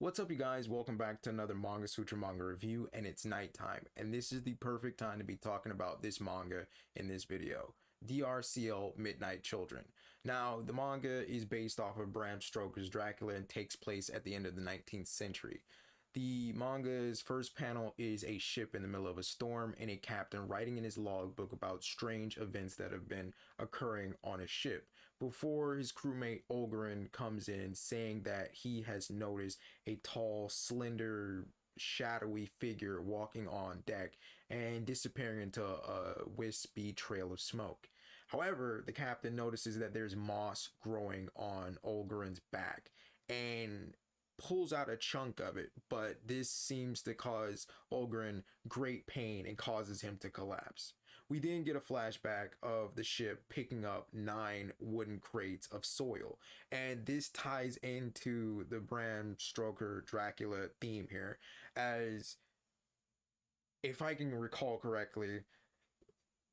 What's up, you guys? Welcome back to another Manga Sutra manga review, and it's nighttime, and this is the perfect time to be talking about this manga in this video. DRCL Midnight Children. Now, the manga is based off of Bram Stoker's Dracula and takes place at the end of the 19th century. The manga's first panel is a ship in the middle of a storm and a captain writing in his logbook about strange events that have been occurring on a ship before his crewmate Olgarin comes in saying that he has noticed a tall, slender, shadowy figure walking on deck and disappearing into a wispy trail of smoke. However, the captain notices that there's moss growing on Olgarin's back and pulls out a chunk of it, but this seems to cause Olgarin great pain and causes him to collapse. We then get a flashback of the ship picking up 9 wooden crates of soil, and this ties into the Bram Stoker Dracula theme here, as if I can recall correctly,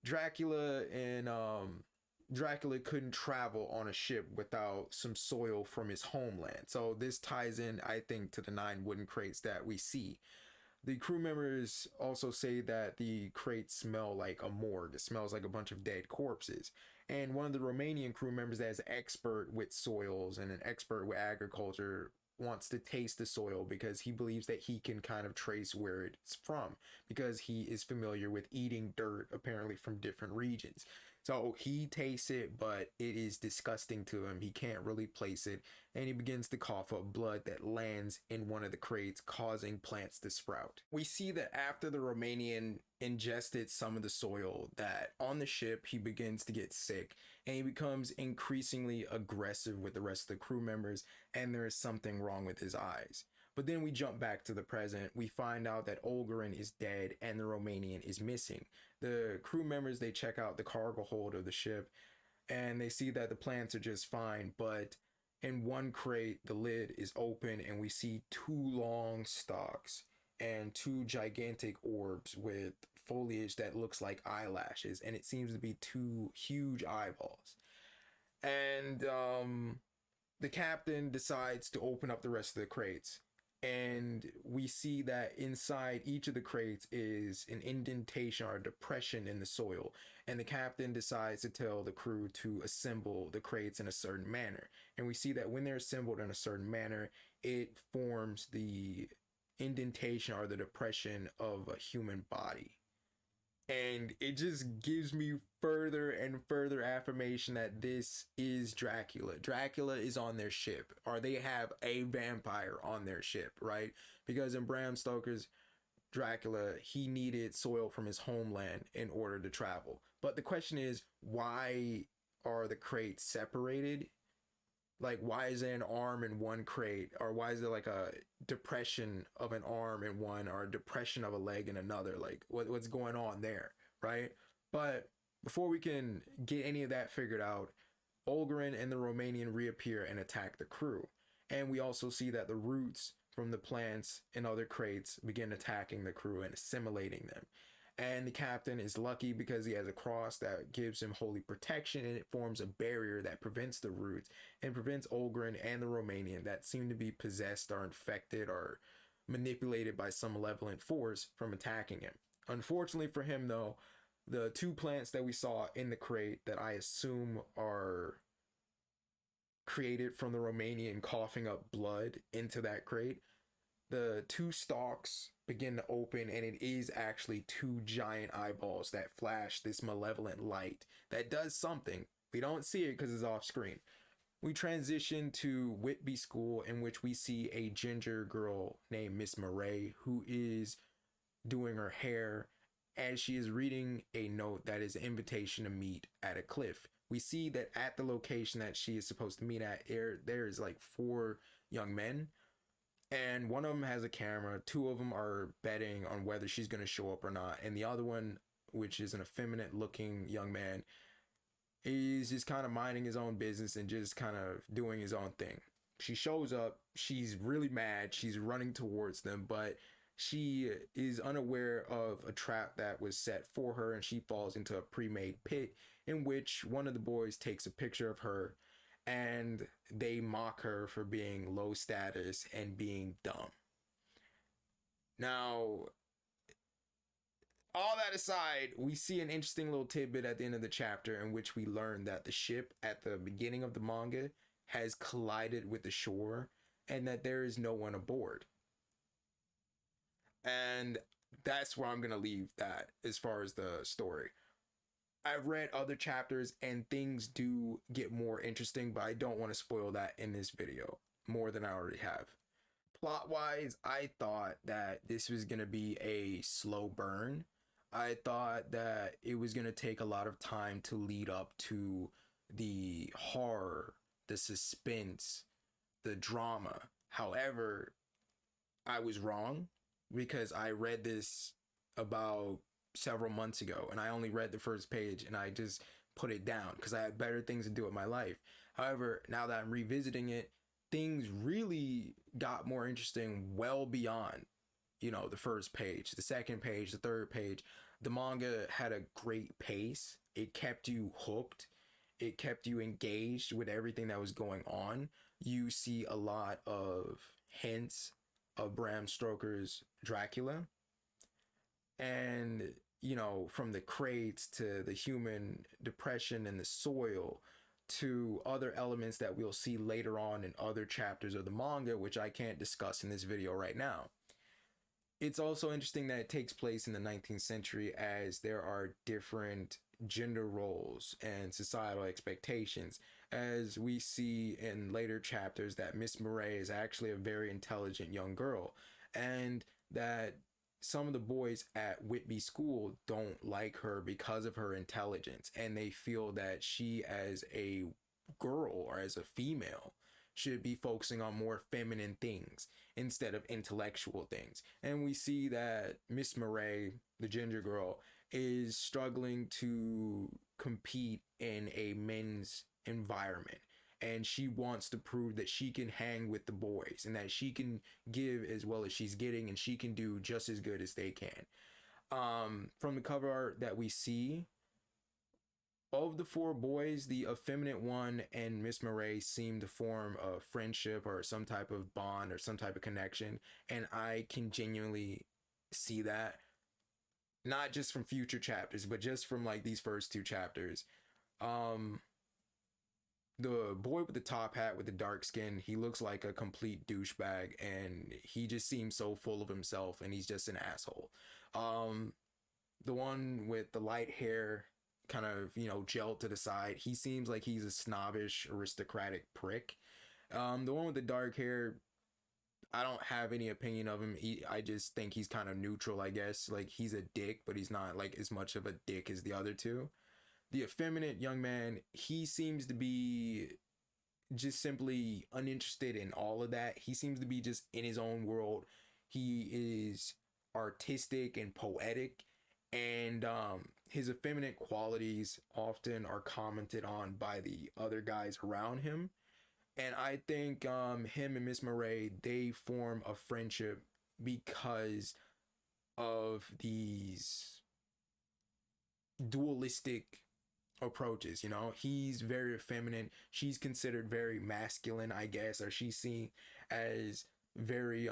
Dracula couldn't travel on a ship without some soil from his homeland. So this ties in, I think, to the 9 wooden crates that we see. The crew members also say that the crates smell like a morgue. It smells like a bunch of dead corpses. And one of the Romanian crew members that is an expert with soils and an expert with agriculture wants to taste the soil because he believes that he can kind of trace where it's from because he is familiar with eating dirt apparently from different regions. So he tastes it, but it is disgusting to him. He can't really place it, and he begins to cough up blood that lands in one of the crates, causing plants to sprout. We see that after the Romanian ingested some of the soil, that on the ship he begins to get sick and he becomes increasingly aggressive with the rest of the crew members, and there is something wrong with his eyes. But then we jump back to the present. We find out that Olgarin is dead and the Romanian is missing. The crew members, they check out the cargo hold of the ship and they see that the plants are just fine, but in one crate the lid is open and we see 2 long stalks and 2 gigantic orbs with foliage that looks like eyelashes, and it seems to be 2 huge eyeballs. And the captain decides to open up the rest of the crates, and we see that inside each of the crates is an indentation or a depression in the soil, and the captain decides to tell the crew to assemble the crates in a certain manner. And we see that when they're assembled in a certain manner, it forms the indentation or the depression of a human body. And it just gives me further and further affirmation that this is Dracula. Dracula is on their ship, or they have a vampire on their ship, right? Because in Bram Stoker's Dracula, he needed soil from his homeland in order to travel. But the question is, why are the crates separated? Like, why is there an arm in one crate, or why is there like a depression of an arm in one or a depression of a leg in another? Like, what's going on there, right? But before we can get any of that figured out, Olgarin and the Romanian reappear and attack the crew. And we also see that the roots from the plants in other crates begin attacking the crew and assimilating them. And the captain is lucky because he has a cross that gives him holy protection, and it forms a barrier that prevents the roots and prevents Olgarin and the Romanian that seem to be possessed or infected or manipulated by some malevolent force from attacking him. Unfortunately for him, though, the 2 plants that we saw in the crate that I assume are created from the Romanian coughing up blood into that crate, the 2 stalks begin to open, and it is actually 2 giant eyeballs that flash this malevolent light that does something. We don't see it because it's off screen. We transition to Whitby School, in which we see a ginger girl named Miss Murray, who is doing her hair as she is reading a note that is an invitation to meet at a cliff. We see that at the location that she is supposed to meet at, there is like 4 young men. And one of them has a camera, 2 of them are betting on whether she's going to show up or not. And the other one, which is an effeminate looking young man, is just kind of minding his own business and just kind of doing his own thing. She shows up, she's really mad, she's running towards them, but she is unaware of a trap that was set for her, and she falls into a pre-made pit in which one of the boys takes a picture of her and they mock her for being low status and being dumb. Now, all that aside, we see an interesting little tidbit at the end of the chapter in which we learn that the ship at the beginning of the manga has collided with the shore and that there is no one aboard. And that's where I'm going to leave that as far as the story. I've read other chapters and things do get more interesting, but I don't want to spoil that in this video more than I already have. Plot wise, I thought that this was going to be a slow burn. I thought that it was going to take a lot of time to lead up to the horror, the suspense, the drama. However, I was wrong because I read this about several months ago and I only read the first page and I just put it down because I had better things to do with my life. However, now that I'm revisiting it, things really got more interesting well beyond, the first page, the second page, the third page. The manga had a great pace. It kept you hooked. It kept you engaged with everything that was going on. You see a lot of hints of Bram Stoker's Dracula. And, from the crates to the human depression in the soil to other elements that we'll see later on in other chapters of the manga, which I can't discuss in this video right now. It's also interesting that it takes place in the 19th century as there are different gender roles and societal expectations, as we see in later chapters that Miss Murray is actually a very intelligent young girl, and that some of the boys at Whitby School don't like her because of her intelligence, and they feel that she as a girl or as a female should be focusing on more feminine things instead of intellectual things. And we see that Miss Murray, the ginger girl, is struggling to compete in a men's environment. And she wants to prove that she can hang with the boys and that she can give as well as she's getting and she can do just as good as they can. From the cover art that we see, of the four boys, the effeminate one and Miss Murray seem to form a friendship or some type of bond or some type of connection. And I can genuinely see that, not just from future chapters, but just from like these first two chapters. The boy with the top hat with the dark skin, he looks like a complete douchebag and he just seems so full of himself and he's just an asshole. The one with the light hair, kind of, gelled to the side, he seems like he's a snobbish, aristocratic prick. The one with the dark hair, I don't have any opinion of him. I just think he's kind of neutral, I guess. Like, he's a dick, but he's not like as much of a dick as the other two. The effeminate young man, he seems to be just simply uninterested in all of that. He seems to be just in his own world. He is artistic and poetic, and his effeminate qualities often are commented on by the other guys around him. And I think him and Miss Murray, they form a friendship because of these dualistic approaches. He's very feminine, she's considered very masculine, I guess, or she's seen as very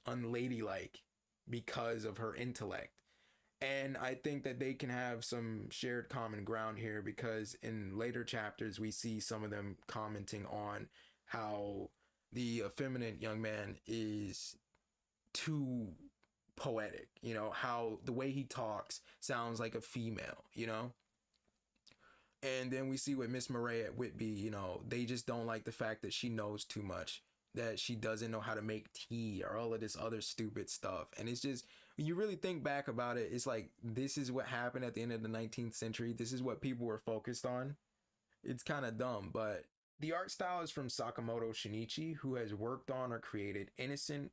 unladylike because of her intellect. And I think that they can have some shared common ground here because in later chapters we see some of them commenting on how the effeminate young man is too poetic, how the way he talks sounds like a female. And then we see with Miss Murray at Whitby, they just don't like the fact that she knows too much, that she doesn't know how to make tea or all of this other stupid stuff. And it's just, when you really think back about it, it's like, this is what happened at the end of the 19th century. This is what people were focused on. It's kind of dumb, but the art style is from Sakamoto Shinichi, who has worked on or created Innocent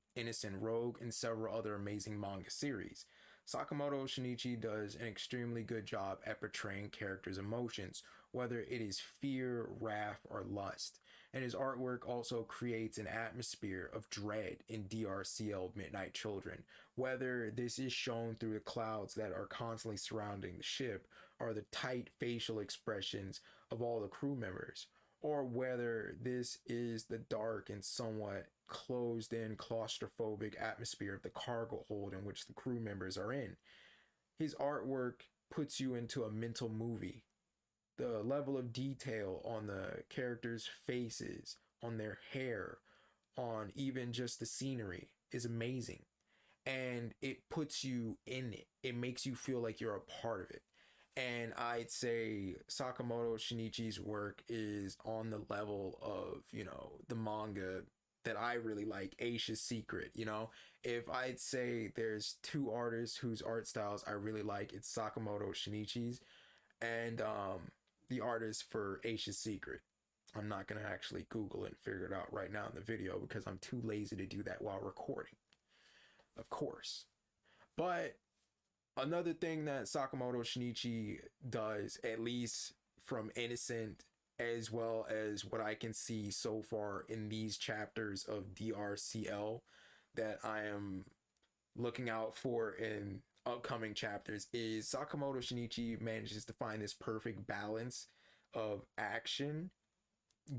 Rogue, and several other amazing manga series. Sakamoto Shinichi does an extremely good job at portraying characters' emotions, whether it is fear, wrath, or lust. And his artwork also creates an atmosphere of dread in DRCL Midnight Children, whether this is shown through the clouds that are constantly surrounding the ship, or the tight facial expressions of all the crew members, or whether this is the dark and somewhat closed in claustrophobic atmosphere of the cargo hold in which the crew members are in. His artwork puts you into a mental movie. The level of detail on the characters' faces, on their hair, on even just the scenery is amazing. And it puts you in it. It makes you feel like you're a part of it. And I'd say Sakamoto Shinichi's work is on the level of, the manga that I really like, Aisha's Secret. If I'd say there's two artists whose art styles I really like, it's Sakamoto Shinichi's and the artist for Aisha's Secret. I'm not going to actually Google it and figure it out right now in the video because I'm too lazy to do that while recording, of course. But another thing that Sakamoto Shinichi does, at least from Innocent, as well as what I can see so far in these chapters of DRCL that I am looking out for in upcoming chapters, is Sakamoto Shinichi manages to find this perfect balance of action,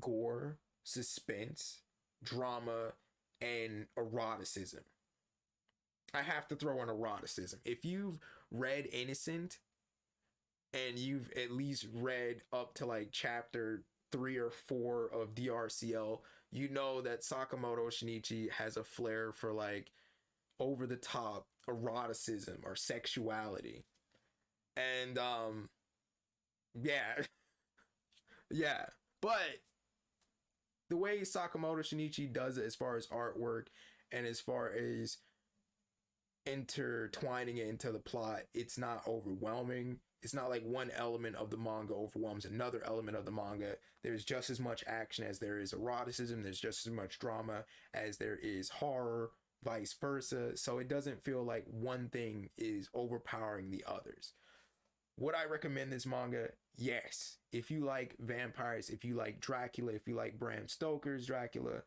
gore, suspense, drama, and eroticism. I have to throw in eroticism. If you've read Innocent and you've at least read up to like chapter 3 or 4 of DRCL, you know that Sakamoto Shinichi has a flair for like over the top eroticism or sexuality. And yeah. Yeah. But the way Sakamoto Shinichi does it as far as artwork and as far as intertwining it into the plot, it's not overwhelming. It's not like one element of the manga overwhelms another element of the manga. There's just as much action as there is eroticism. There's just as much drama as there is horror, vice versa. So it doesn't feel like one thing is overpowering the others. Would I recommend this manga? Yes. If you like vampires, if you like Dracula, if you like Bram Stoker's Dracula,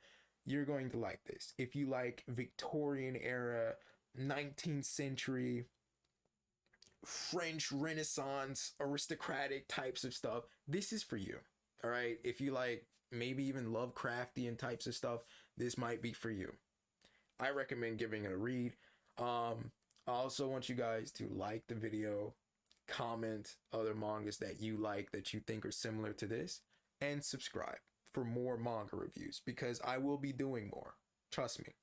you're going to like this. If you like Victorian era, 19th century, French Renaissance, aristocratic types of stuff, this is for you. All right. If you like maybe even Lovecraftian types of stuff, this might be for you. I recommend giving it a read. I also want you guys to like the video, comment other mangas that you like that you think are similar to this, and subscribe for more manga reviews because I will be doing more. Trust me.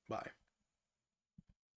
Bye.